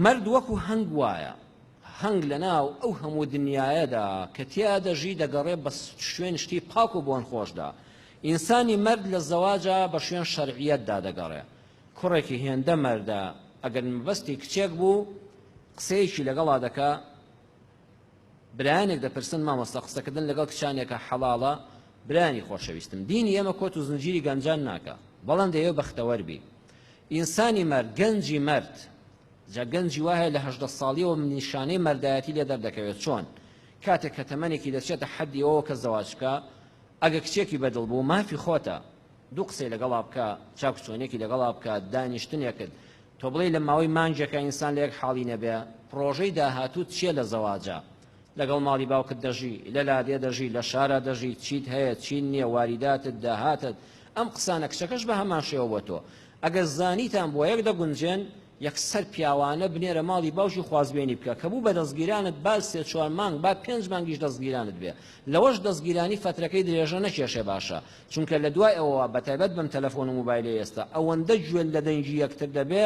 مرد وەکو هەنگ وایە، هەنگ لەناو ئەو هەموو دنیایەدا کە تیا دەژی دەگەڕێ بە شوێن شتی پاک و بۆن خۆشدا. ئینسانی مرد لە زەواجە بە شوێن شەرعیەتدا دەگەڕێ. کوڕێکی هێندە مەردە ئەگەر مەبەستی کچێک بوو قسەیەکی لەگەڵا دەکا، برایانێک دەپرسن مامۆستا قسەکردن لەگەڵ کچانێکە حەڵاڵە، برانی خۆشەویستم، دینی ئێمە کۆت و زنجیری گەنجان ناکە، بەڵام دەیەوێ بەختەوەربی. ئینسانی مرد، گەنجی مرد، جا گەنجی وایە لە 18 ساڵیەوە نیشانەی مەردایەتی لێ دەردەکەوێت. چۆن کاتێک کە تەمەنێکی دەچێتە حەدی ئەوە کە زەواجکە، ئەگە کچێکی بەدڵ بوو مافی خۆتە، دوو قسەی لەگەڵا بکە، چاکچۆنێکی لەگەڵا بکە، دانیشتنێکت تۆ بڵێ لە ماوەی مانجێکە ئینسان لە یەک حاڵی نەبێ، پرۆژەی داهاتووت چییە لە زەواجە؟ لەگەڵ ماڵی باوکت دەژی، لە لادێ دەژی، لە شارە دەژی، چیت هەیە چین نییە، واریداتت داهاتت، ئەم قسانە کچەکەش بە هەمان شێوە بۆ تۆ. ئەگەر زانیتان بۆ یەک دەگونجێن، یەکسەر پیاوانە بنێرە ماڵی باوشی خوازبێنی بکە کە بوو بە دەستگیرانت با 3-4 مانگ با 5 مانگیش دەستگیرانت بێ، لەوەش دەستگیرانی فترەکەی درێژە نەکێشێ باشە، چونکە لە دوای ئەوە بەتایبەت بەم تەلەفۆن و موبایلێ ئێستا ئەوەندە گوێن لە دەنگی یەکتر دەبێ،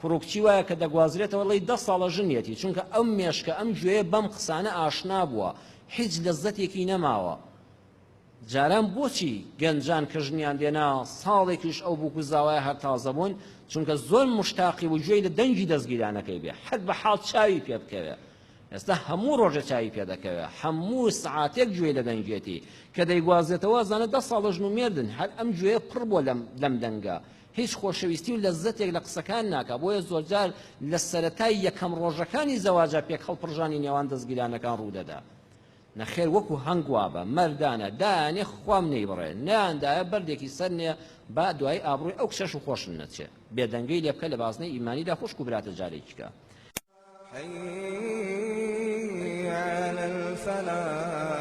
کوڕکچی وایە کە دەگوازرێتەوە لەی 10 ساڵە ژنیەتی، چونکە ئەم مێشکە ئەم گوێیە بەم قسانە ئاشنا بووە، هیچ لەزەتێکی نەماوە. جاران بۆچی گەنجان کە ژنیان دێنا ساڵێکیش ئەو بووکو زاوایە هەر تازە بوون؟ چونکە زۆر مشتاقی و گوێی لە دەنگی دەستگیرانەکەی بێ، حەد بە حاڵ چاوی پێ بکەوێ. ئێستا هەموو ڕۆژە چاوی پێ دەکەوێ، هەموو سعاتێک گوێی لە دەنگێتی کە دەیگوازێتەوە زانە 10 ساڵە ژن و مێردن، هەر ئەم گوێیە پڕ بۆ لەم دەنگە، هیچ خۆشەویستی و لەزەتێک لە قسەکان ناکە. بۆیە زۆرجار لە سەرەتای یەکەم ڕۆژەکانی زەواجە پێک هەڵپڕژانی نێوان دەستگیرانەکان ڕوودەدا. نەخێر وەکو هەنگ وابە، مەردانە دایانێ خوام نەیبڕێ، نەیاندایە بەردێکی سەر نییە با دوای ئابڕووی ئەو کشەش و خۆشن نەچێ، بێدەنگەی لێ بکە لە بازنەی ئیمانیدا خوشک و براتە جارێکیکە. حي على الفلاح.